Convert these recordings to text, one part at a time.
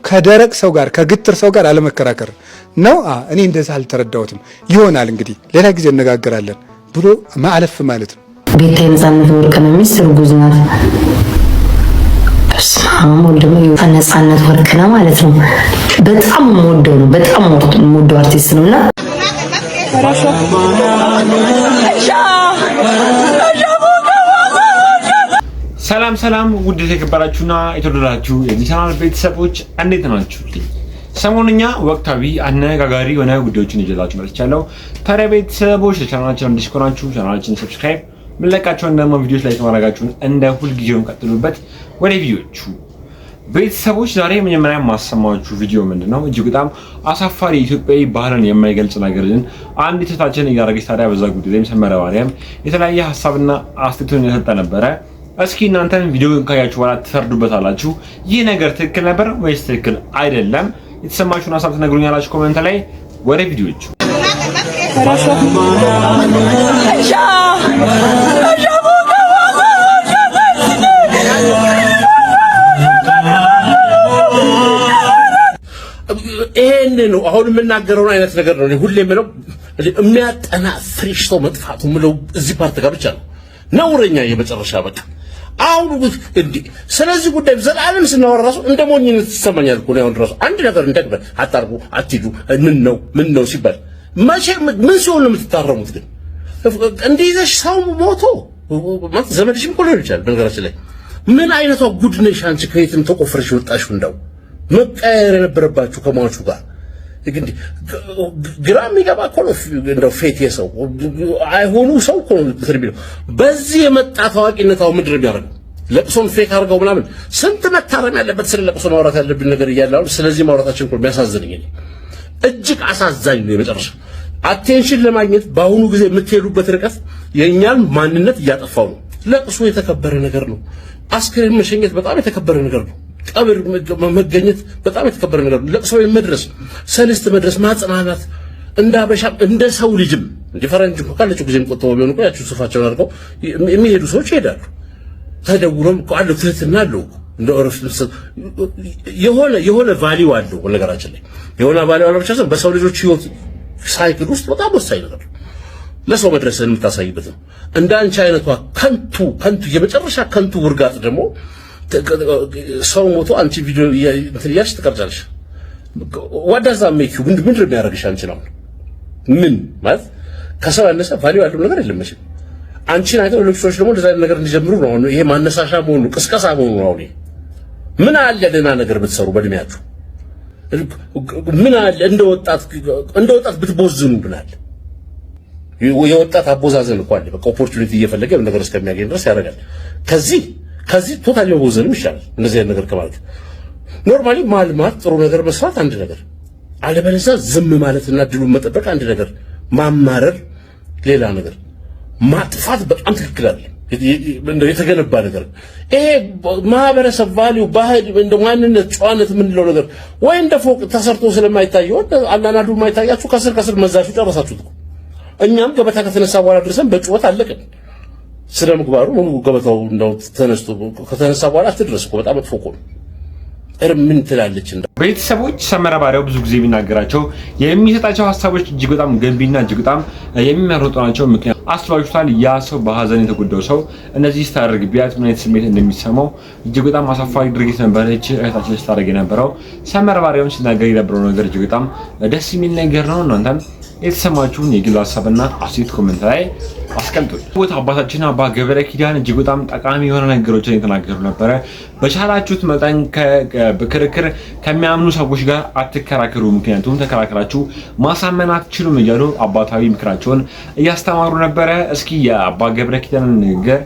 ከደረቅ ሰው ጋር ከግትር ሰው ጋር አለመከራከር ነው። እኔ እንደዛ አልተረዳሁትም። ይሆናል እንግዲህ ሌላ ጊዜ እነጋገራለን ብሎ ማለፍ ማለት ነው። ቤታ የነጻነት ወርቅ ነው ሚስጥር ጉዝ ናት። በስማም ወልደም የነጻነት ወርቅ ነው ማለት ነው። በጣም ወደው ነው በጣም ወደው አርቲስት ነውና ሰላም ሰላም ውድ የተከበራችሁና የተወደዳችሁ የዚህ ቻናል ቤተሰቦች እንዴት ናችሁ? ሰሞኑኛ ወቅታዊ አነጋጋሪ የሆነ ጉዳዮችን ይዤላችሁ መጥቻለሁ። ታዲያ ቤተሰቦች ለቻናላችን አዲስ ከሆናችሁ ቻናላችንን ሰብስክራይብ፣ ምንለቃቸውን ደግሞ ቪዲዮዎች ላይ ተማራጋችሁን እንደ ሁልጊዜውም ቀጥሉበት። ወደ ቪዲዮቹ ቤተሰቦች ዛሬ መጀመሪያ ማሰማችሁ ቪዲዮ ምንድነው? እጅግ በጣም አሳፋሪ ኢትዮጵያዊ ባህልን የማይገልጽ ነገርን አንድ እህታችን እያደረገች ታዲያ በዛ ጉዳይ ላይ ሰመረ ማርያም የተለያየ ሐሳብና አስተያየቱን የሰጠ ነበረ። እስኪ እናንተም ቪዲዮውን ካያችሁ በኋላ ትፈርዱበታላችሁ። ይህ ነገር ትክክል ነበር ወይስ ትክክል አይደለም? የተሰማችሁን ሐሳብ ትነግሩኛላችሁ ኮሜንት ላይ። ወደ ቪዲዮቹ ይሄን ነው አሁን የምናገረውን አይነት ነገር ነው ሁሌ የምለው። የሚያጠና ፍሬሽ ሰው መጥፋቱ ምለው እዚህ ፓርት ጋር ብቻ ነው ነውረኛ የመጨረሻ በቃ። አሁን እንዴ ስለዚህ ጉዳይ ዘላለም ስናወራ ራሱ እንደሞኝነት ተሰማኛል እኮ ነው። አሁን ራሱ አንድ ነገር እንደግበ አጣርቡ አትይዱ ምን ነው ሲባል መቼ ምን ሲሆን ነው የምትታረሙት? ግን እንዴ ይዘሽ ሰው ሞቶ ማለት ዘመድሽም እኮ ሊሆን ይችላል። በነገራችን ላይ ምን አይነቷ ጉድ ነሽ አንቺ? ከየትም ተቆፍረሽ ወጣሽው እንደው መቀየር የነበረባችሁ ከሟቹ ጋር እንግዲህ ግራም ይገባ እኮ ነው እንደው ፌት የሰው አይሆኑ ሰው እኮ ነው። በዚህ የመጣ ታዋቂነታው ምድር ቢያደርገው ለቅሶን ፌክ አድርገው ምናምን ስንት መታረም ያለበት ስለ ለቅሶ ማውራት ያለብን ነገር እያለ አሁን ስለዚህ ማውራታችን እኮ የሚያሳዝንኝ እጅግ አሳዛኝ ነው። የመጨረሻ አቴንሽን ለማግኘት በአሁኑ ጊዜ የምትሄዱበት ርቀት የእኛን ማንነት እያጠፋው ነው። ለቅሶ የተከበረ ነገር ነው። አስክሬን መሸኘት በጣም የተከበረ ነገር ነው። ቀብር መገኘት በጣም የተከበረ ነገር ነው። ለቅሶ መድረስ፣ ሰልስት መድረስ፣ ማጽናናት እንደ አበሻ እንደ ሰው ልጅም ዲፈረንት ካለችው ጊዜም ቆጥተው ቢሆን እኮ ያቺው ሱፋቸውን አድርገው የሚሄዱ ሰዎች ይሄዳሉ። ተደውሎም ቃል ትህትና አለው እንደ ኦሮፍስ የሆነ ቫልዩ አለው። ነገራችን ላይ የሆነ ቫልዩ አለው ብቻ ሳይሆን በሰው ልጆች ህይወት ሳይክል ውስጥ በጣም ወሳኝ ነገር ነው። ለሰው መድረስን የምታሳይበት ነው። እንደ አንቺ አይነቷ ከንቱ የመጨረሻ ከንቱ ውርጋጥ ደግሞ ሰው ሞቶ አንቺ ቪዲዮ እንትን ያሽ ተቀርጫለሽ። ዋዳዛ ሜኪ ምንድን ነው የሚያደርግሽ? አንቺ ነው ምን ማለት ከሰው ያነሰ ቫልዩ ያለው ነገር የለም። እሺ አንቺን አይተው ሌሎች ሰዎች ደግሞ እንደዛ ነገር እንዲጀምሩ ነው። ይሄ ማነሳሻ መሆኑ ቅስቀሳ መሆኑ ነው። ምን አለ ደህና ነገር ብትሰሩ በእድሜያችሁ ምን አለ እንደ ወጣት ብትቦዝኑ ብናል። የወጣት አቦዛዘን እኮ አለ። በቃ ኦፖርቹኒቲ እየፈለገ ነገር እስከሚያገኝ ድረስ ያደርጋል። ከዚህ ቶታሊ መቦዘንም ይሻላል። እንደዚህ አይነት ነገር ከማለት ኖርማሊ ማልማት ጥሩ ነገር መስራት አንድ ነገር፣ አለበለዚያ ዝም ማለትና ድሉን መጠበቅ አንድ ነገር፣ ማማረር ሌላ ነገር፣ ማጥፋት በጣም ትክክል አይደለም። የተገነባ ነገር ይሄ ማህበረሰብ ቫልዩ ባህል እንደ ማንነት ጨዋነት የምንለው ነገር ወይ እንደ ፎቅ ተሰርቶ ስለማይታየው አናናዱ የማይታያችሁ ከስር መዛችሁ ጨረሳችሁት። እኛም ገበታ ከተነሳ በኋላ ድረሰን በጩኸት አለቀን። ስለ ምግባሩ ገበታው እንደው ከተነሳ በኋላ አትድረስ እኮ በጣም መጥፎ እኮ ነው። ምን ትላለች እንደ ቤተሰቦች ሰመረ ባሪያው ብዙ ጊዜ የሚናገራቸው የሚሰጣቸው ሐሳቦች እጅግ በጣም ገንቢና እጅግ በጣም የሚመረጡ ናቸው። ምክንያቱም አስተዋይቷል። ያ ሰው በሐዘን የተጎዳው ሰው እነዚህ ስታደርግ ቢያት ምን አይነት ስሜት እንደሚሰማው እጅግ በጣም አሳፋሪ ድርጊት ነበረች እህታችን ስታደርግ የነበረው። ሰመረ ባሪያውን ሲናገር የነበረው ነገር እጅግ በጣም ደስ የሚል ነገር ነው። እናንተም የተሰማችሁን የግል ሐሳብና አስተያየት ኮሜንት ላይ አስቀምጡት። ወጣ አባታችን አባ ገብረ ኪዳን እጅግ በጣም ጠቃሚ የሆነ ነገሮችን የተናገሩ ነበረ። በቻላችሁት መጠን በክርክር ከሚያምኑ ሰዎች ጋር አትከራከሩ፣ ምክንያቱም ተከራከራችሁ ማሳመን አትችሉም እያሉ አባታዊ ምክራቸውን እያስተማሩ ነበረ። እስኪ የአባ ገብረ ኪዳንን ንግግር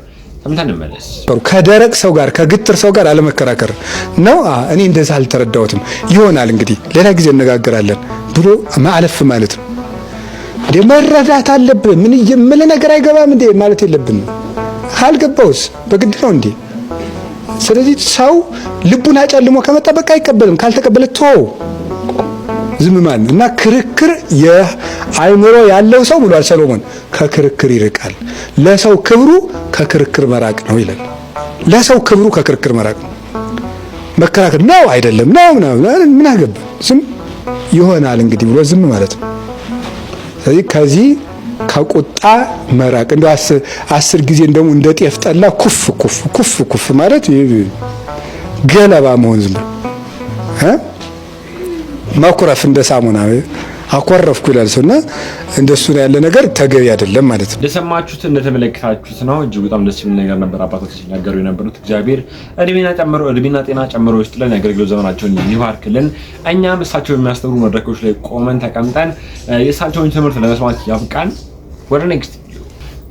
ሰምተን እንመለስ። ከደረቅ ሰው ጋር ከግትር ሰው ጋር አለመከራከር ነው። እኔ እንደዛ አልተረዳሁትም። ይሆናል እንግዲህ ሌላ ጊዜ እነጋገራለን ብሎ ማለፍ ማለት ነው። መረዳት አለብህ። ምን ነገር አይገባም እንዴ ማለት የለብንም። ካልገባውስ በግድ ነው እንዴ? ስለዚህ ሰው ልቡን አጨልሞ ከመጣ በቃ አይቀበልም። ካልተቀበለ ተው ዝም ማን እና ክርክር የአይምሮ ያለው ሰው ብሏል ሰሎሞን፣ ከክርክር ይርቃል። ለሰው ክብሩ ከክርክር መራቅ ነው ይላል። ለሰው ክብሩ ከክርክር መራቅ ነው። መከራከር ነው አይደለም ነው ምን አገባ ዝም ይሆናል እንግዲህ ብሎ ዝም ማለት ነው። ስለዚህ ከዚህ ከቁጣ መራቅ እንደው 10 ጊዜ እንደው እንደ ጤፍ ጠላ ኩፍ ማለት ገለባ መሆን ዝም ማኩረፍ እንደ ሳሙና አኮረፍኩ ይላል ሰውና እንደሱ ያለ ነገር ተገቢ አይደለም ማለት ነው። እንደሰማችሁት እንደተመለከታችሁት ነው። እጅግ በጣም ደስ የሚል ነገር ነበር አባቶች ሲናገሩ የነበሩት። እግዚአብሔር እድሜና ጤና ጨምሮ ይስጥልን፣ ያገልግሎት ዘመናቸውን ይባርክልን። እኛም እሳቸው የሚያስተምሩ መድረኮች ላይ ቆመን ተቀምጠን የእሳቸውን ትምህርት ለመስማት ያብቃን። ወደ ኔክስት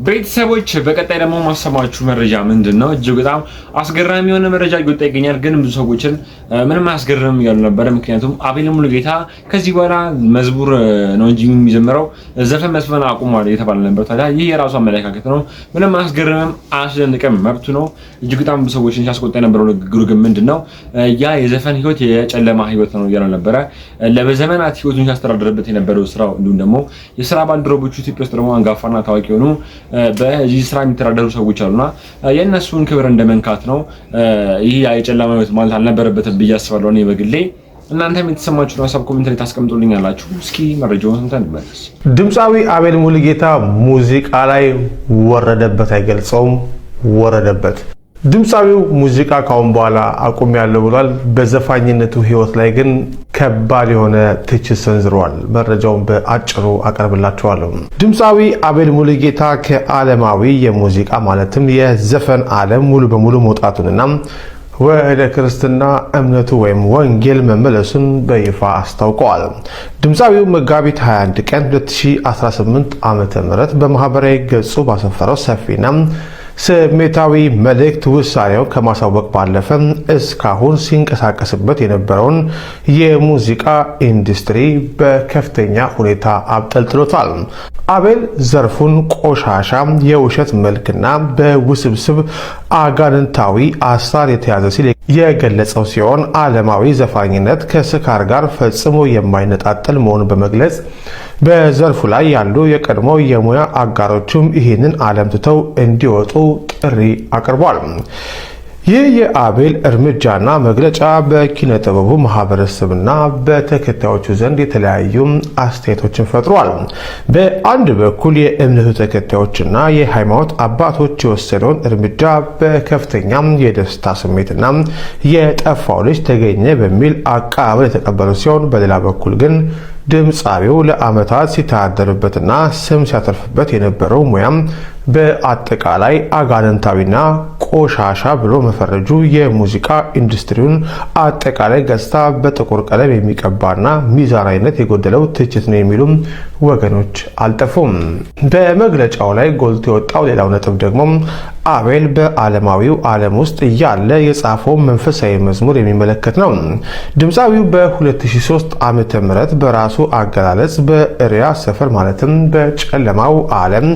ቤተሰቦች በቀጣይ ደግሞ ማሰማችሁ መረጃ ምንድነው? እጅግ በጣም አስገራሚ የሆነ መረጃ እየወጣ ይገኛል። ግን ብዙ ሰዎችን ምንም አያስገርምም እያሉ ነበረ። ምክንያቱም አቤል ሙሉጌታ ከዚህ በኋላ መዝሙር ነው እንጂ የሚዘምረው ዘፈን መስፈን አቁሟል እየተባለ ነበር። ታዲያ ይህ የራሱ አመለካከት ነው። ምንም አያስገርምም፣ አያስደንቅም፣ መብቱ ነው። እጅግ በጣም ብዙ ሰዎችን ሲያስቆጣ የነበረው ንግግሩ ግን ምንድነው? ያ የዘፈን ህይወት የጨለማ ህይወት ነው እያሉ ነበረ። ለበዘመናት ህይወቱን ሲያስተዳድርበት የነበረው ስራው እንዲሁም ደግሞ የስራ ባልደረቦቹ ኢትዮጵያ ውስጥ ደግሞ አንጋፋና ታዋቂ የሆኑ በዚህ ስራ የሚተዳደሩ ሰዎች አሉና የእነሱን ክብር እንደመንካት ነው። ይህ የጨለማ ህይወት ማለት አልነበረበትም ብዬ አስባለሁ እኔ በግሌ። እናንተም የተሰማችሁን ሀሳብ ኮሜንት ላይ ታስቀምጡልኛላችሁ። እስኪ መረጃውን ሰምተን እንመለስ። ድምፃዊ አቤል ሙሉጌታ ሙዚቃ ላይ ወረደበት አይገልጸውም፣ ወረደበት። ድምፃዊው ሙዚቃ ካሁን በኋላ አቁሜያለሁ ብሏል። በዘፋኝነቱ ህይወት ላይ ግን ከባድ የሆነ ትችት ሰንዝሯል። መረጃውን በአጭሩ አቀርብላችኋለሁ። ድምፃዊ አቤል ሙሉጌታ ከዓለማዊ የሙዚቃ ማለትም የዘፈን ዓለም ሙሉ በሙሉ መውጣቱንና ወደ ክርስትና እምነቱ ወይም ወንጌል መመለሱን በይፋ አስታውቀዋል። ድምፃዊው መጋቢት 21 ቀን 2018 ዓ.ም በማህበራዊ ገጹ ባሰፈረው ሰፊና ስሜታዊ መልእክት ውሳኔውን ከማሳወቅ ባለፈ እስካሁን ሲንቀሳቀስበት የነበረውን የሙዚቃ ኢንዱስትሪ በከፍተኛ ሁኔታ አብጠልጥሎታል። አቤል ዘርፉን ቆሻሻ፣ የውሸት መልክና በውስብስብ አጋንንታዊ አሳር የተያዘ ሲል የገለጸው ሲሆን ዓለማዊ ዘፋኝነት ከስካር ጋር ፈጽሞ የማይነጣጠል መሆኑን በመግለጽ በዘርፉ ላይ ያሉ የቀድሞ የሙያ አጋሮቹም ይህንን ዓለም ትተው እንዲወጡ ጥሪ አቅርቧል። ይህ የአቤል እርምጃና መግለጫ በኪነ ጥበቡ ማህበረሰብና በተከታዮቹ ዘንድ የተለያዩ አስተያየቶችን ፈጥሯል። በአንድ በኩል የእምነቱ ተከታዮችና የሃይማኖት አባቶች የወሰደውን እርምጃ በከፍተኛ የደስታ ስሜትና የጠፋው ልጅ ተገኘ በሚል አቀባበል የተቀበሉ ሲሆን፣ በሌላ በኩል ግን ድምፃዊው ለዓመታት ሲተዳደርበትና ስም ሲያተርፍበት የነበረው ሙያም በአጠቃላይ አጋንንታዊና ቆሻሻ ብሎ መፈረጁ የሙዚቃ ኢንዱስትሪውን አጠቃላይ ገጽታ በጥቁር ቀለም የሚቀባና ሚዛናዊነት የጎደለው ትችት ነው የሚሉም ወገኖች አልጠፉም። በመግለጫው ላይ ጎልቶ የወጣው ሌላው ነጥብ ደግሞ አቤል በዓለማዊው ዓለም ውስጥ እያለ የጻፈው መንፈሳዊ መዝሙር የሚመለከት ነው። ድምፃዊው በ2003 ዓመተ ምህረት በራሱ አገላለጽ በእሪያ ሰፈር ማለትም በጨለማው ዓለም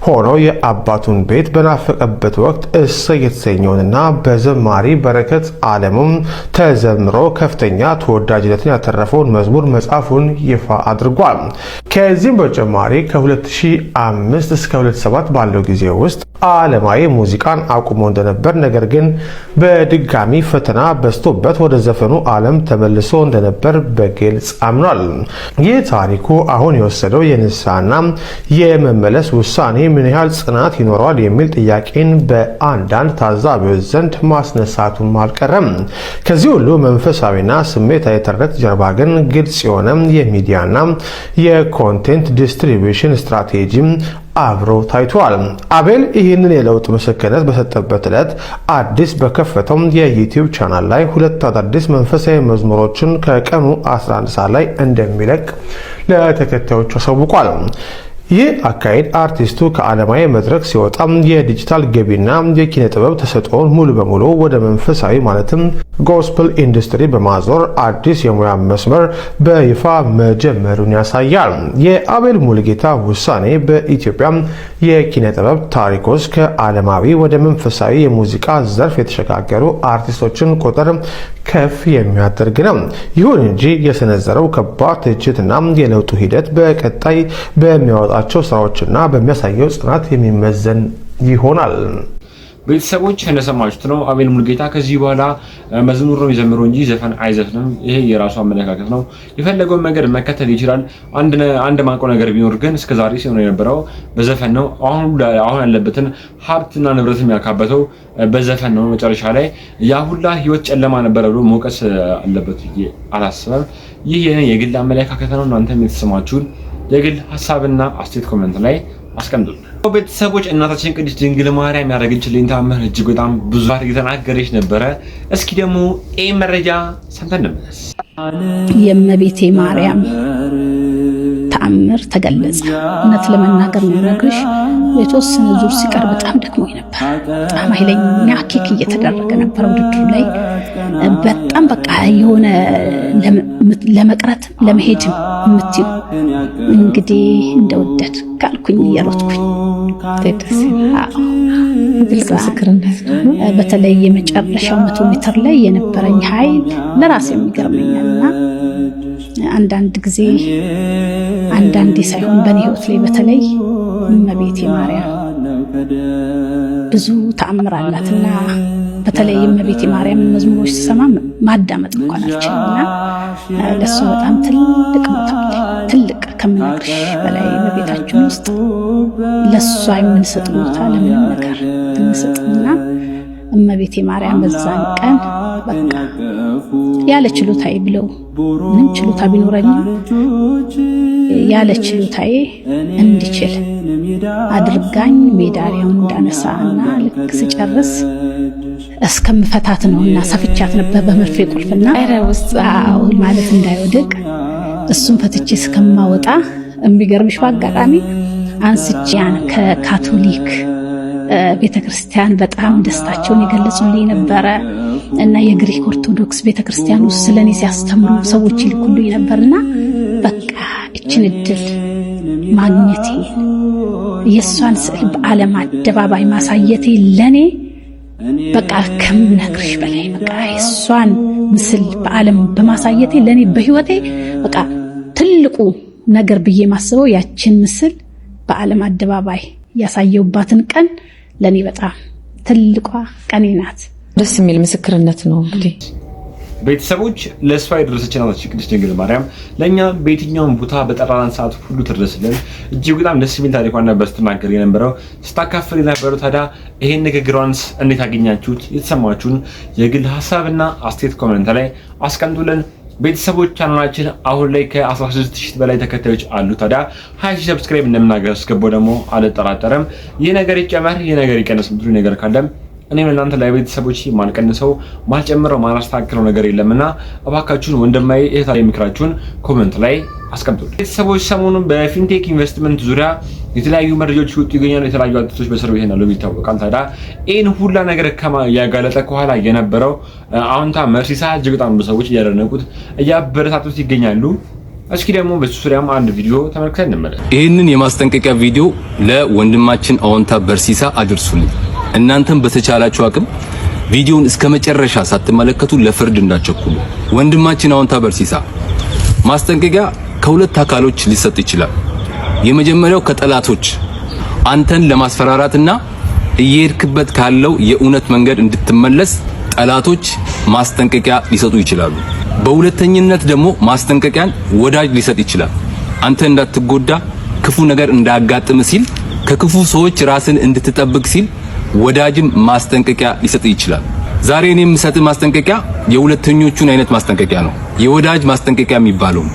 ሆኖ የአባቱን ቤት በናፈቀበት ወቅት እሰይ የተሰኘውንና በዘማሪ በረከት ዓለሙም ተዘምሮ ከፍተኛ ተወዳጅነትን ያተረፈውን መዝሙር መጻፉን ይፋ አድርጓል። ከዚህም በተጨማሪ ከ2005 እስከ 2007 ባለው ጊዜ ውስጥ ዓለማዊ ሙዚቃን አቁሞ እንደነበር፣ ነገር ግን በድጋሚ ፈተና በዝቶበት ወደ ዘፈኑ ዓለም ተመልሶ እንደነበር በግልጽ አምኗል። ይህ ታሪኩ አሁን የወሰደው የንስሐና የመመለስ ውሳኔ ምን ያህል ጽናት ይኖረዋል የሚል ጥያቄን በአንዳንድ ታዛቢዎች ዘንድ ማስነሳቱም አልቀረም። ከዚህ ሁሉ መንፈሳዊና ስሜታዊ ትርክት ጀርባ ግን ግልጽ የሆነ የሚዲያና የኮንቴንት ዲስትሪቢዩሽን ስትራቴጂ አብሮ ታይቷል። አቤል ይህንን የለውጥ ምስክርነት በሰጠበት ዕለት አዲስ በከፈተው የዩቲዩብ ቻናል ላይ 2 አዳዲስ መንፈሳዊ መዝሙሮችን ከቀኑ 11 ሰዓት ላይ እንደሚለቅ ለተከታዮቹ አሳውቋል። ይህ አካሄድ አርቲስቱ ከዓለማዊ መድረክ ሲወጣ የዲጂታል ገቢና የኪነ ጥበብ ተሰጥኦን ሙሉ በሙሉ ወደ መንፈሳዊ ማለትም ጎስፕል ኢንዱስትሪ በማዞር አዲስ የሙያ መስመር በይፋ መጀመሩን ያሳያል። የአቤል ሙሉጌታ ውሳኔ በኢትዮጵያ የኪነ ጥበብ ታሪክ ውስጥ ከዓለማዊ ወደ መንፈሳዊ የሙዚቃ ዘርፍ የተሸጋገሩ አርቲስቶችን ቁጥር ከፍ የሚያደርግ ነው። ይሁን እንጂ የሰነዘረው ከባድ ትችትና የለውጡ ሂደት በቀጣይ በሚያወጣቸው ስራዎችና በሚያሳየው ጽናት የሚመዘን ይሆናል። ቤተሰቦች እንደሰማችሁት ነው። አቤል ሙሉጌታ ከዚህ በኋላ መዝሙር ነው የሚዘምረው እንጂ ዘፈን አይዘፍንም። ይሄ የራሱ አመለካከት ነው። የፈለገውን መንገድ መከተል ይችላል። አንድ ማውቀው ነገር ቢኖር ግን እስከዛሬ ሲሆን የነበረው በዘፈን ነው። አሁን ያለበትን ሀብትና ንብረት የሚያካበተው በዘፈን ነው። መጨረሻ ላይ ያ ሁላ ህይወት ጨለማ ነበረ ብሎ መውቀስ አለበት ብዬ አላስብም። ይህ የግል አመለካከት ነው። እናንተም የተሰማችሁን የግል ሐሳብና አስተያየት ኮሜንት ላይ አስቀምጡልን። ቤተሰቦች እናታችን ቅድስት ድንግል ማርያም ያደረገችልን ተአምር እጅግ በጣም ብዙ እየተናገረች ነበረ። እስኪ ደግሞ ይህ መረጃ ሰምተን እንመለስ። የእመቤቴ ማርያም ተአምር ተገለጸ። እውነት ለመናገር ነው ነግርሽ የተወሰነ ዙር ሲቀር በጣም ደክሞኝ ነበር። በጣም ኃይለኛ ኬክ እየተደረገ ነበር ውድድሩ ላይ በጣም በቃ የሆነ ለመቅረት ለመሄድም የምትዩ እንግዲህ እንደወደድ ካልኩኝ እየሮጥኩኝ በተለይ የመጨረሻው 100 ሜትር ላይ የነበረኝ ኃይል ለራሴ የሚገርመኛልና አንዳንዴ ሳይሆን በኔ ህይወት ላይ በተለይ እመቤቴ ማርያም ብዙ ተአምር አላትና በተለይ እመቤቴ ማርያም መዝሙሮች ሲሰማ ማዳመጥ እንኳን አልችልምና ለሱ በጣም ትልቅ ቦታ ትልቅ ከምነግርሽ በላይ በቤታችን ውስጥ ለሷ የምንሰጥ ቦታ ለምን ነገር እንሰጥና እመቤቴ ማርያም በዛን ቀን በቃ ያለ ችሎታዬ ብለው ምን ችሎታ ቢኖረኝ ያለ ችሎታዬ እንድችል አድርጋኝ ሜዳሊያውን እንዳነሳና ልክ ስጨርስ እስከምፈታት ነውና ሰፍቻት ነበር በመርፌ ቁልፍና ረውሳው ማለት እንዳይወድቅ እሱን ፈትቼ እስከማወጣ የሚገርምሽ በአጋጣሚ አንስቼያን ከካቶሊክ ቤተክርስቲያን በጣም ደስታቸውን የገለጹልኝ ነበረ እና የግሪክ ኦርቶዶክስ ቤተክርስቲያን ውስጥ ስለኔ ሲያስተምሩ ሰዎች ይልኩልኝ ነበርና በቃ እችን እድል ማግኘቴ የሷን ስዕል በዓለም አደባባይ ማሳየቴ ለኔ በቃ ከምነግርሽ በላይ በቃ የሷን ምስል በዓለም በማሳየቴ ለኔ በህይወቴ በቃ ትልቁ ነገር ብዬ ማስበው ያችን ምስል በዓለም አደባባይ ያሳየውባትን ቀን ለኔ በጣም ትልቋ ቀኔ ናት። ደስ የሚል ምስክርነት ነው። እንግዲህ ቤተሰቦች ለእሷ የደረሰችን እናታችን ቅድስት ድንግል ማርያም ለእኛ በየትኛውም ቦታ በጠራን ሰዓት ሁሉ ትድረስልን። እጅግ በጣም ደስ የሚል ታሪኳን ነበር ስትናገር የነበረው ስታካፍል የነበረው። ታዲያ ይሄን ንግግሯንስ እንዴት አገኛችሁት? የተሰማችሁን የግል ሐሳብና አስተያየት ኮሜንት ላይ አስቀምጡልን። ቤተሰቦች ቻናላችን አሁን ላይ ከ16000 በላይ ተከታዮች አሉ። ታዲያ 20000 ሰብስክራይብ እንደምናገስገባው ደግሞ አልጠራጠርም። ይሄ ነገር ይጨመር ይሄ ነገር ይቀነስ ምትሉ ነገር ካለም እኔም እናንተ ላይ ቤተሰቦች ማልቀንሰው ማልጨምረው ማላስተካክለው ነገር የለምና እባካችሁን ወንድማዬ እህታዬ ምክራችሁን ኮሜንት ላይ አስቀምጡልኝ። ቤተሰቦች ሰሞኑን በፊንቴክ ኢንቨስትመንት ዙሪያ የተለያዩ መረጃዎች ይወጡ ይገኛሉ። የተለያዩ አጥቶች በስር ቤት ነው ይታወቃል። ታዲያ ይሄን ሁላ ነገር ያጋለጠ ከኋላ የነበረው አሁንታ መርሲሳ እጅግ በጣም ብዙ ሰዎች እያደነቁት እያበረታቱት ይገኛሉ። እስኪ ደግሞ በሱ ዙሪያም አንድ ቪዲዮ ተመልክተን እንመለስ። ይሄንን የማስጠንቀቂያ ቪዲዮ ለወንድማችን አዎንታ በርሲሳ አድርሱልኝ። እናንተም በተቻላችሁ አቅም ቪዲዮውን እስከ መጨረሻ ሳትመለከቱ ለፍርድ እንዳትቸኩሉ። ወንድማችን አዎንታ በርሲሳ ማስጠንቀቂያ ከሁለት አካሎች ሊሰጥ ይችላል። የመጀመሪያው ከጠላቶች አንተን ለማስፈራራትና እየሄድክበት ካለው የእውነት መንገድ እንድትመለስ ጠላቶች ማስጠንቀቂያ ሊሰጡ ይችላሉ። በሁለተኝነት ደግሞ ማስጠንቀቂያን ወዳጅ ሊሰጥ ይችላል። አንተ እንዳትጎዳ ክፉ ነገር እንዳያጋጥም ሲል ከክፉ ሰዎች ራስን እንድትጠብቅ ሲል ወዳጅም ማስጠንቀቂያ ሊሰጥ ይችላል። ዛሬ እኔ የምሰጥ ማስጠንቀቂያ የሁለተኞቹን አይነት ማስጠንቀቂያ ነው። የወዳጅ ማስጠንቀቂያ የሚባለው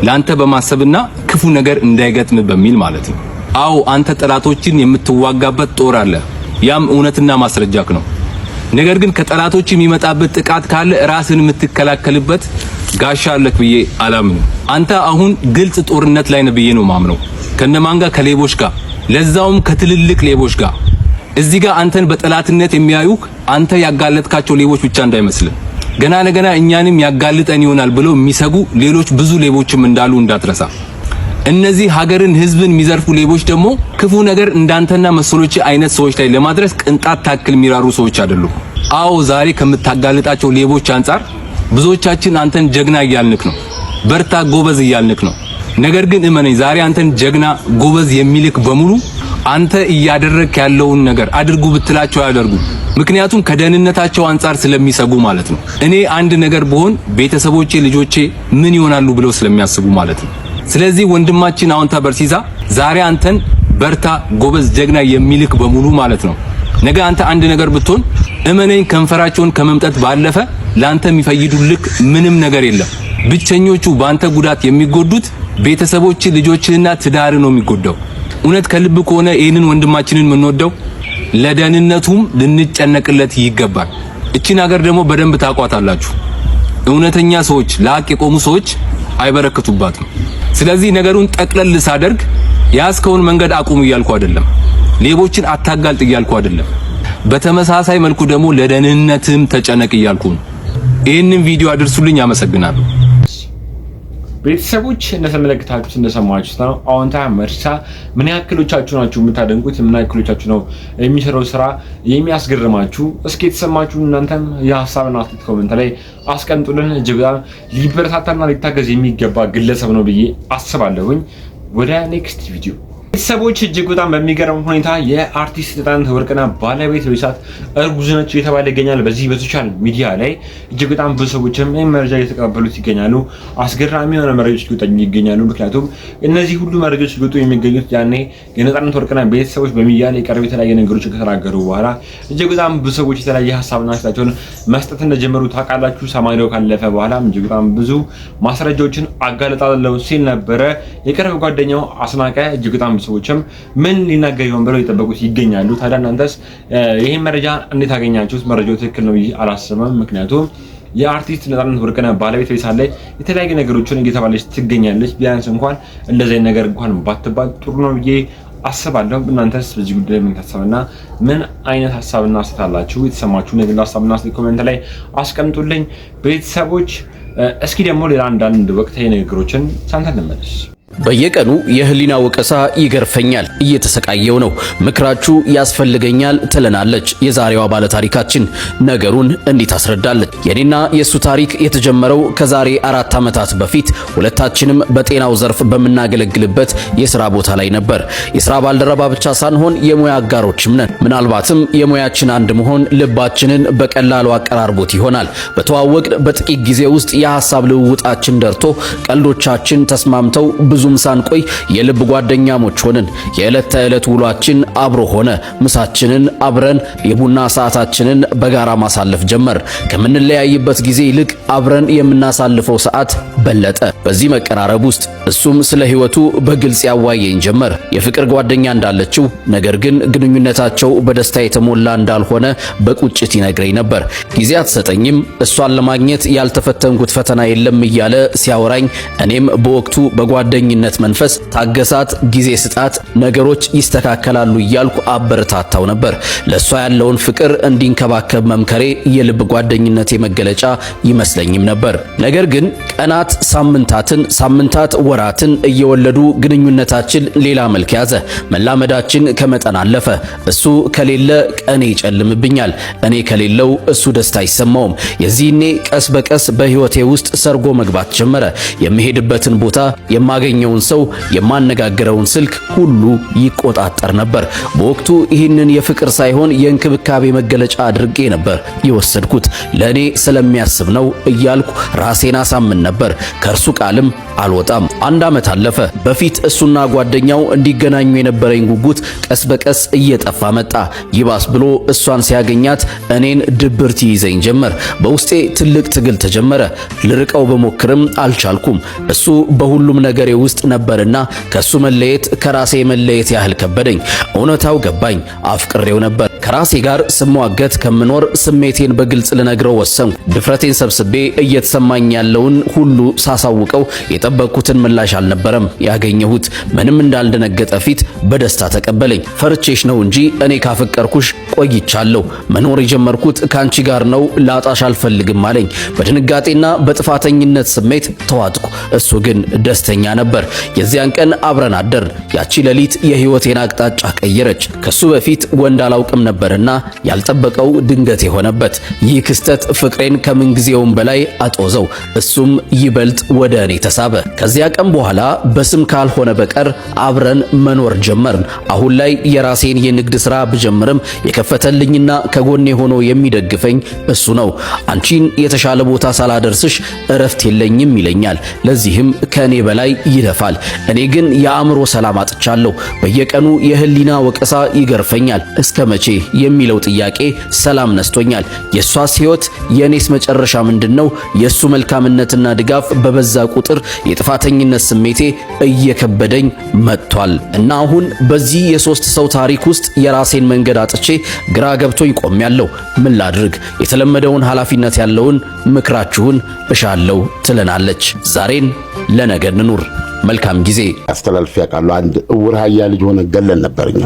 ላንተ በማሰብና ክፉ ነገር እንዳይገጥም በሚል ማለት ነው። አዎ አንተ ጠላቶችን የምትዋጋበት ጦር አለ። ያም እውነትና ማስረጃክ ነው። ነገር ግን ከጠላቶች የሚመጣበት ጥቃት ካለ ራስን የምትከላከልበት ጋሻ አለክ ብዬ አላምንም። አንተ አሁን ግልጽ ጦርነት ላይ ነህ ብዬ ነው ማምነው። ከነማን ጋር? ከሌቦች ጋር፣ ለዛውም ከትልልቅ ሌቦች ጋር። እዚህ ጋር አንተን በጠላትነት የሚያዩክ አንተ ያጋለጥካቸው ሌቦች ብቻ እንዳይመስልን፣ ገና ለገና እኛንም ያጋልጠን ይሆናል ብለው የሚሰጉ ሌሎች ብዙ ሌቦችም እንዳሉ እንዳትረሳ። እነዚህ ሀገርን ህዝብን የሚዘርፉ ሌቦች ደግሞ ክፉ ነገር እንዳንተና መሰሎች አይነት ሰዎች ላይ ለማድረስ ቅንጣት ታክል የሚራሩ ሰዎች አይደሉም። አዎ ዛሬ ከምታጋልጣቸው ሌቦች አንጻር ብዙዎቻችን አንተን ጀግና እያልንክ ነው፣ በርታ ጎበዝ እያልንክ ነው። ነገር ግን እመነኝ ዛሬ አንተን ጀግና ጎበዝ የሚልክ በሙሉ አንተ እያደረክ ያለውን ነገር አድርጉ ብትላቸው አያደርጉ። ምክንያቱም ከደህንነታቸው አንጻር ስለሚሰጉ ማለት ነው። እኔ አንድ ነገር ብሆን ቤተሰቦቼ ልጆቼ ምን ይሆናሉ ብለው ስለሚያስቡ ማለት ነው። ስለዚህ ወንድማችን አዎንታ በርሲሳ ዛሬ አንተን በርታ ጎበዝ ጀግና የሚልክ በሙሉ ማለት ነው ነገ አንተ አንድ ነገር ብትሆን እመነኝ ከንፈራቸውን ከመምጠት ባለፈ ላንተ የሚፈይዱልክ ምንም ነገር የለም። ብቸኞቹ ባንተ ጉዳት የሚጎዱት ቤተሰቦች ልጆችህና ትዳር ነው የሚጎዳው። እውነት ከልብ ከሆነ ይህንን ወንድማችንን የምንወደው ለደህንነቱም ልንጨነቅለት ይገባል። እቺን ሀገር ደግሞ በደንብ ታቋታላችሁ። እውነተኛ ሰዎች ለሀቅ የቆሙ ሰዎች አይበረክቱባትም። ስለዚህ ነገሩን ጠቅለል ሳደርግ ያስከውን መንገድ አቁም እያልኩ አይደለም፣ ሌቦችን አታጋልጥ እያልኩ አይደለም። በተመሳሳይ መልኩ ደግሞ ለደህንነትም ተጨነቅ እያልኩ ነው። ይህንን ቪዲዮ አድርሱልኝ። አመሰግናለሁ። ቤተሰቦች እንደተመለከታችሁት እንደሰማችሁት ነው አዎንታ በርሲሳ ምን ያክሎቻችሁ ናችሁ የምታደንቁት? ምን ያክሎቻችሁ ነው የሚሰራው ስራ የሚያስገርማችሁ? እስኪ የተሰማችሁ እናንተም የሐሳብና አስተያየት ኮሜንት ላይ አስቀምጡልን። እጅግ በጣም ሊበረታታና ሊታገዝ የሚገባ ግለሰብ ነው ብዬ አስባለሁኝ። ወደ ኔክስት ቪዲዮ ቤተሰቦች እጅግ በጣም በሚገርም ሁኔታ የአርቲስት ነፃነት ወርቅነህ ባለቤት በሰዓት እርጉዝ ነች እየተባለ ይገኛል። በዚህ በሶሻል ሚዲያ ላይ እጅግ በጣም ብዙ ሰዎችም ይህን መረጃ እየተቀበሉት ይገኛሉ። አስገራሚ የሆነ መረጃዎች ሊወጡ ይገኛሉ። ምክንያቱም እነዚህ ሁሉ መረጃዎች ሊወጡ የሚገኙት ያኔ የነፃነት ወርቅነህ ቤተሰቦች በሚዲያ ላይ የቀረቡ የተለያየ ነገሮች ከተናገሩ በኋላ እጅግ በጣም ብዙ ሰዎች የተለያየ ሀሳብና አስተያየታቸውን መስጠት እንደጀመሩ ታውቃላችሁ። ሰማንያው ካለፈ በኋላ እጅግ በጣም ብዙ ማስረጃዎችን አጋለጣለሁ ሲል ነበረ የቅርብ ጓደኛው አስናቀ። እጅግ በጣም ሰዎችም ምን ሊናገር ይሆን ብለው የጠበቁት ይገኛሉ። ታዲያ እናንተስ ይሄን መረጃ እንዴት አገኛችሁት? መረጃው ትክክል ነው አላስብም። ምክንያቱም የአርቲስት ነፃነት ወርቅነህ ባለቤት በሰዓት ላይ የተለያዩ ነገሮችን እየተባለች ትገኛለች። ቢያንስ እንኳን እንደዚህ ነገር እንኳን ባትባል ጥሩ ነው ብዬ አስባለሁ። እናንተስ በዚህ ጉዳይ ምን ታስባና ምን አይነት ሐሳብና አስተያየት አላችሁ? የተሰማችሁ ነገር ሐሳብና አስተያየት ኮሜንት ላይ አስቀምጡልኝ ቤተሰቦች። እስኪ ደግሞ ሌላ አንዳንድ ወቅታዊ ነገሮችን ሳንተን እንመለስ። በየቀኑ የህሊና ወቀሳ ይገርፈኛል፣ እየተሰቃየው ነው፣ ምክራችሁ ያስፈልገኛል ትለናለች የዛሬዋ ባለ ታሪካችን። ነገሩን እንዲህ ታስረዳለች። የኔና የሱ ታሪክ የተጀመረው ከዛሬ 4 ዓመታት በፊት ሁለታችንም በጤናው ዘርፍ በምናገለግልበት የሥራ ቦታ ላይ ነበር። የሥራ ባልደረባ ብቻ ሳንሆን የሙያ አጋሮችም ነን። ምናልባትም የሙያችን አንድ መሆን ልባችንን በቀላሉ አቀራርቦት ይሆናል። በተዋወቅን በጥቂት ጊዜ ውስጥ የሐሳብ ልውውጣችን ደርቶ ቀልዶቻችን ተስማምተው ብዙም ሳንቆይ የልብ ጓደኛሞች ሆንን። የዕለት ተዕለት ውሏችን አብሮ ሆነ። ምሳችንን አብረን፣ የቡና ሰዓታችንን በጋራ ማሳለፍ ጀመር። ከምንለያይበት ጊዜ ይልቅ አብረን የምናሳልፈው ሰዓት በለጠ። በዚህ መቀራረብ ውስጥ እሱም ስለ ሕይወቱ በግልጽ ያዋየኝ ጀመር። የፍቅር ጓደኛ እንዳለችው፣ ነገር ግን ግንኙነታቸው በደስታ የተሞላ እንዳልሆነ በቁጭት ይነግረኝ ነበር። ጊዜ አትሰጠኝም፣ እሷን ለማግኘት ያልተፈተንኩት ፈተና የለም እያለ ሲያወራኝ እኔም በወቅቱ በጓደኝነት መንፈስ ታገሳት፣ ጊዜ ስጣት፣ ነገሮች ይስተካከላሉ እያልኩ አበረታታው ነበር። ለሷ ያለውን ፍቅር እንዲንከባከብ መምከሬ የልብ ጓደኝነት መገለጫ ይመስለኝም ነበር። ነገር ግን ቀናት ሳምንታት ወራትን እየወለዱ ግንኙነታችን ሌላ መልክ ያዘ። መላመዳችን ከመጠን አለፈ። እሱ ከሌለ ቀኔ ይጨልምብኛል፣ እኔ ከሌለው እሱ ደስታ አይሰማውም። የዚህኔ ቀስ በቀስ በህይወቴ ውስጥ ሰርጎ መግባት ጀመረ። የምሄድበትን ቦታ የማገኘውን ሰው የማነጋገረውን ስልክ ሁሉ ይቆጣጠር ነበር። በወቅቱ ይህንን የፍቅር ሳይሆን የእንክብካቤ መገለጫ አድርጌ ነበር የወሰድኩት። ለኔ ስለሚያስብ ነው እያልኩ ራሴን አሳምን ነበር። ከእርሱ ቃልም አልወጣም። 1 ዓመት አለፈ። በፊት እሱና ጓደኛው እንዲገናኙ የነበረኝ ጉጉት ቀስ በቀስ እየጠፋ መጣ። ይባስ ብሎ እሷን ሲያገኛት እኔን ድብርት ይይዘኝ ጀመር። በውስጤ ትልቅ ትግል ተጀመረ። ልርቀው በሞክርም አልቻልኩም። እሱ በሁሉም ነገሬ ውስጥ ነበርና ከሱ መለየት ከራሴ መለየት ያህል ከበደኝ። እውነታው ገባኝ። አፍቅሬው ነበር። ከራሴ ጋር ስሟገት ከምኖር ስሜቴን በግልጽ ልነግረው ወሰንኩ። ድፍረቴን ሰብስቤ እየተሰማኝ ያለውን ሁሉ ሳሳውቀው የጠበቅኩትን ምላሽ አልነበረም ያገኘሁት። ምንም እንዳልደነገጠ ፊት በደስታ ተቀበለኝ። ፈርቼሽ ነው እንጂ እኔ ካፈቀርኩሽ ቆይቻለሁ። መኖር የጀመርኩት ካንቺ ጋር ነው፣ ላጣሽ አልፈልግም አለኝ። በድንጋጤና በጥፋተኝነት ስሜት ተዋጥኩ። እሱ ግን ደስተኛ ነበር። የዚያን ቀን አብረን አደርን። ያቺ ሌሊት የህይወቴን አቅጣጫ ቀየረች። ከሱ በፊት ወንድ አላውቅም ነበርና ያልጠበቀው ድንገት የሆነበት። ይህ ክስተት ፍቅሬን ከምንጊዜውም በላይ አጦዘው፣ እሱም ይበልጥ ወደ እኔ ተሳበ። ከዚያ ቀን በኋላ በስም ካልሆነ በቀር አብረን መኖር ጀመርን። አሁን ላይ የራሴን የንግድ ሥራ ብጀምርም የከፈተልኝና ከጎኔ ሆኖ የሚደግፈኝ እሱ ነው። አንቺን የተሻለ ቦታ ሳላደርስሽ እረፍት የለኝም ይለኛል። ለዚህም ከኔ በላይ ይለፋል። እኔ ግን የአእምሮ ሰላም አጥቻለሁ። በየቀኑ የህሊና ወቀሳ ይገርፈኛል። እስከ መቼ የሚለው ጥያቄ ሰላም ነስቶኛል። የሷስ ህይወት፣ የኔስ መጨረሻ ምንድነው? የሱ መልካምነትና ድጋፍ በበዛ ቁጥር የጥፋተኝነት ስሜቴ እየከበደኝ መጥቷል እና አሁን በዚህ የሶስት ሰው ታሪክ ውስጥ የራሴን መንገድ አጥቼ ግራ ገብቶኝ ቆሜያለሁ። ምን ላድርግ? የተለመደውን ኃላፊነት ያለውን ምክራችሁን እሻለሁ ትለናለች። ዛሬን ለነገ እንኑር። መልካም ጊዜ። አስተላልፍ ያውቃሉ። አንድ እውር አህያ ልጅ ሆነ ገለን ነበርኛ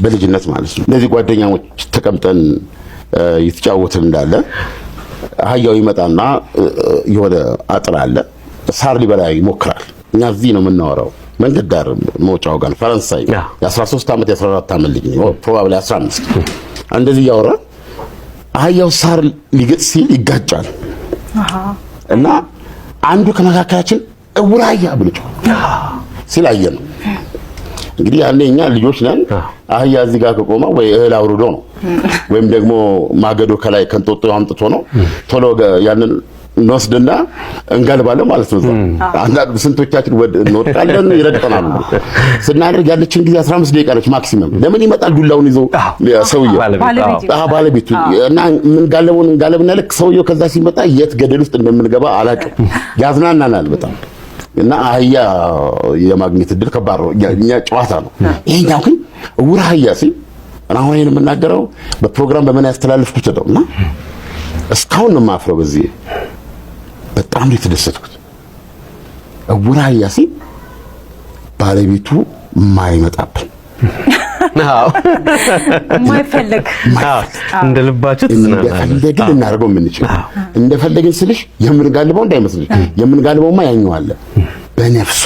በልጅነት ማለት ነው። እነዚህ ጓደኛሞች ተቀምጠን እየተጫወትን እንዳለ አህያው ይመጣና የሆነ አጥር አለ፣ ሳር ሊበላ ይሞክራል። እኛ እዚህ ነው የምናወራው፣ መንገድ ዳር መውጫው ጋር ፈረንሳይ የ13 ዓመት የ14 ዓመት ልጅ ነው፣ ፕሮባብሊ 15 እንደዚህ እያወራ አህያው ሳር ሊገጥ ሲል ይጋጫል እና አንዱ ከመካከላችን እውር አህያ ብሎ ሲላየ ነው። እንግዲህ ያኔ እኛ ልጆች ነን። አህያ እዚህ ጋር ከቆመ ወይ እህል አውርዶ ነው ወይም ደግሞ ማገዶ ከላይ ከንጦጦ አምጥቶ ነው ቶሎ ያንን እንወስድና እንጋልባለን ማለት ነው። አንዳንድ ስንቶቻችን እንወጣለን፣ ይረግጠናል። ስናደርግ ያለችን ጊዜ 15 ደቂቃ ነች ማክሲመም። ለምን ይመጣል ዱላውን ይዞ ሰውየው ባለቤቱ እና ምን ጋለቡን እንጋለብና ልክ ሰውየው ከዛ ሲመጣ የት ገደል ውስጥ እንደምንገባ አላውቅም። ያዝናናናል በጣም እና አህያ የማግኘት እድል ከባድ ነው። እኛ ጨዋታ ነው። ይሄኛው ግን እውር አህያ ሲል አሁን ይሄን የምናገረው በፕሮግራም በምን ያስተላልፍኩት ነውና እስካሁን ነው የማፍረው። በዚህ በጣም ነው የተደሰትኩት። እውር አህያ ሲል ባለቤቱ የማይመጣብን ማይፈልግ እንደ ልባችሁ ትዝናናለህ። እንደፈለግን እናደርገው የምንችል እንደፈለግን ስልሽ የምንጋልበው እንዳይመስልሽ፣ የምንጋልበውማ ያኛው አለ በነፍሱ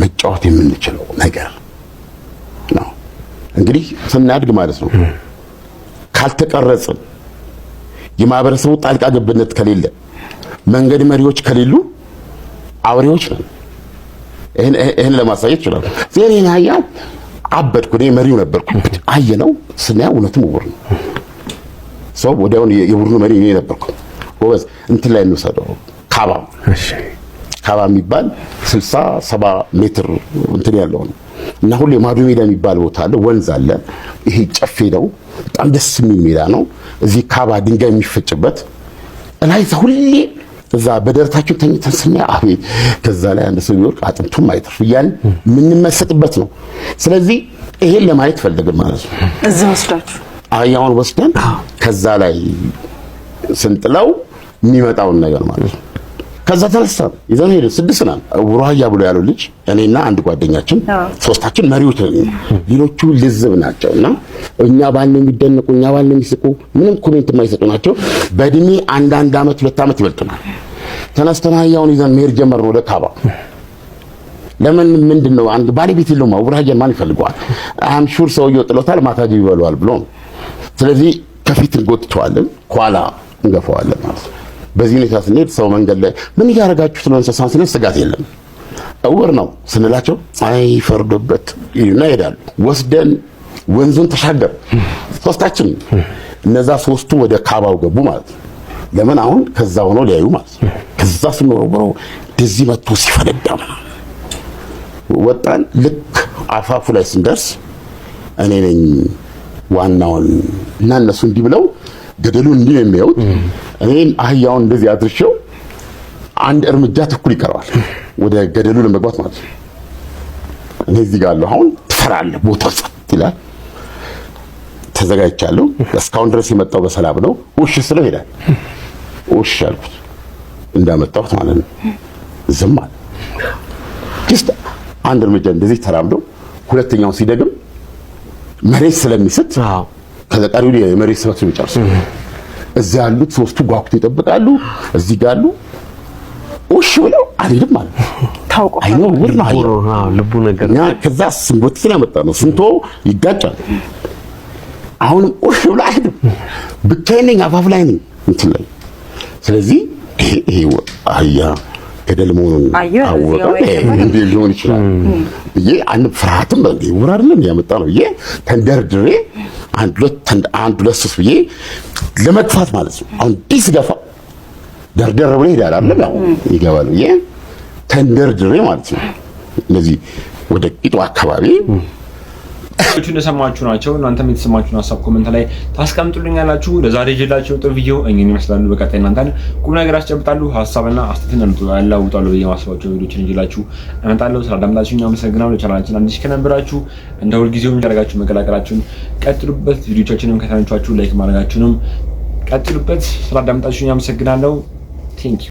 መጫወት የምንችለው ነገር ነው። እንግዲህ ስናድግ ማለት ነው ካልተቀረጽን፣ የማህበረሰቡ ጣልቃ ገብነት ከሌለ፣ መንገድ መሪዎች ከሌሉ አውሬዎች ነን። ይሄን ለማሳየት ይችላል። ዜኔን አህያ አበድኩ። እኔ መሪው ነበርኩ። አየነው ስናየው እውነትም እውር ነው። ሰው ወዲያውን የቡድኑ መሪ እኔ ነበርኩ። ጎበዝ እንትን ላይ እንውሰደው ካባ የሚባል 60-70 ሜትር እንትን ያለው ነው እና ሁሌ ማዶ ሜዳ የሚባል ቦታ አለ፣ ወንዝ አለ። ይሄ ጨፌ ነው፣ በጣም ደስ የሚል ሜዳ ነው። እዚህ ካባ ድንጋይ የሚፈጭበት ላይ ሁሌ እዛ በደረታችን ተኝተን ስናይ አቤት ከዛ ላይ አንድ ሰው ቢወርቅ አጥንቱም አይተርፍ እያልን የምንመሰጥበት ነው። ስለዚህ ይሄን ለማየት ፈልገን ማለት ነው እዛ ወስዳችሁ አህያውን ወስደን ከዛ ላይ ስንጥለው የሚመጣውን ነገር ማለት ነው። ከዛ ተነስተን ይዘን ሄደን 6 ነን። እውር አህያ ብሎ ያለው ልጅ እኔና አንድ ጓደኛችን ሶስታችን መሪዎች ነን። ሌሎቹ ልዝብ ናቸውና እኛ ባልን የሚደነቁ እኛ ባልን የሚስቁ ምንም ኮሜንት የማይሰጡ ናቸው። በእድሜ አንድ ዓመት 2 ዓመት ይበልጡናል። ተነስተን አህያውን ይዘን መሄድ ጀመርን ወደ ካባ። ለምን ምንድነው አንድ ባለቤት የለውም እውር አህያን ማን ይፈልገዋል? አም ሹር ሰውየው ጥሎታል፣ ማታጅ ይበለዋል ብሎ ነው። ስለዚህ ከፊት እንጎትተዋለን፣ ኋላ እንገፋዋለን ማለት ነው። በዚህ ሁኔታ ስንሄድ ሰው መንገድ ላይ ምን እያደረጋችሁት ነው እንስሳን ስንል ስጋት የለም እውር ነው ስንላቸው አይ ፈርዶበት ይሉና ይሄዳሉ። ወስደን ወንዙን ተሻገር ሶስታችን፣ እነዛ ሶስቱ ወደ ካባው ገቡ ማለት ነው። ለምን አሁን ከዛ ሆኖ ሊያዩ ማለት ነው። ከዛ ስንወረወረው እንደዚህ መጥቶ ሲፈነዳ ወጣን። ልክ አፋፉ ላይ ስንደርስ እኔ ነኝ ዋናውን እና እነሱ እንዲህ ብለው ገደሉን እንዲህ ነው የሚያዩት። እኔን አህያውን እንደዚህ አድርሼው 1 እርምጃ ተኩል ይቀረዋል ወደ ገደሉ ለመግባት ማለት ነው። እኔ እዚህ ጋር አለሁ። አሁን ትፈራለህ፣ ቦታው ጸጥ ይላል። ተዘጋጅቻለሁ። እስካሁን ድረስ የመጣው በሰላም ነው። ውሽ ስለው ሄዳል። ውሽ አልኩት እንዳመጣሁት ማለት ነው። ዝም አለ። ጀስት 1 እርምጃ እንደዚህ ተራምዶ ሁለተኛውን ሲደግም መሬት ስለሚስት ከዘቃሪው የመሬት ስበት ነው የሚጨርሰው። እዚያ ያሉት ሶስቱ ጓጉት ይጠብቃሉ። እዚህ ጋር አሉ። ውሽ ብለው አልሄድም ማለት ታውቆ አይኖ ውር ነው ልቡ ነገር ከዛ ስንጎት ስለመጣ ነው። ስንቶ ይጋጫል። አሁንም ኦሽ ብላ አይደለም ብቻዬን ነኝ፣ አፋፍ ላይ ነኝ እንትን ላይ። ስለዚህ ይሄ አህያ ገደል መሆኑን አወቀ እንዴ ሊሆን ይችላል ብዬ አንድ ፍርሃትም እንዴ ውር አይደለም ያመጣ ነው ብዬ ተንደርድሬ አንድ ሁለት ሶስት ብዬ ለመግፋት ማለት ነው። አሁን ዲስ ገፋ ደርደር ብሎ ሄዳል አይደል? ያው ይገባል ብዬ ተንደርድሬ ማለት ነው። እነዚህ ወደ ቂጡ አካባቢ ቪዲዮቹ እንደሰማችሁ ናቸው። እናንተም የተሰማችሁን ሀሳብ ኮሜንት ላይ ታስቀምጡልኛላችሁ። ለዛሬ ይዤላችሁ የወጣው ቪዲዮ እኚህን ይመስላሉ። በቀጣይ እናንተን ቁም ነገር ያስጨብጣሉ፣ ሀሳብና አስተያየትን ያላውጣሉ ብዬ ማስባቸው ቪዲዮችን ይዤላችሁ እመጣለሁ። ስላዳመጣችሁኝ አመሰግናለሁ። ቻናላችን አዲስ ከነበራችሁ እንደ ሁልጊዜው ያደርጋችሁ መቀላቀላችሁን ቀጥሉበት። ቪዲዮቻችንን ከተመቻችሁ ላይክ ማድረጋችሁንም ቀጥሉበት። ስላዳመጣችሁኝ አመሰግናለሁ። ቴንክ ዩ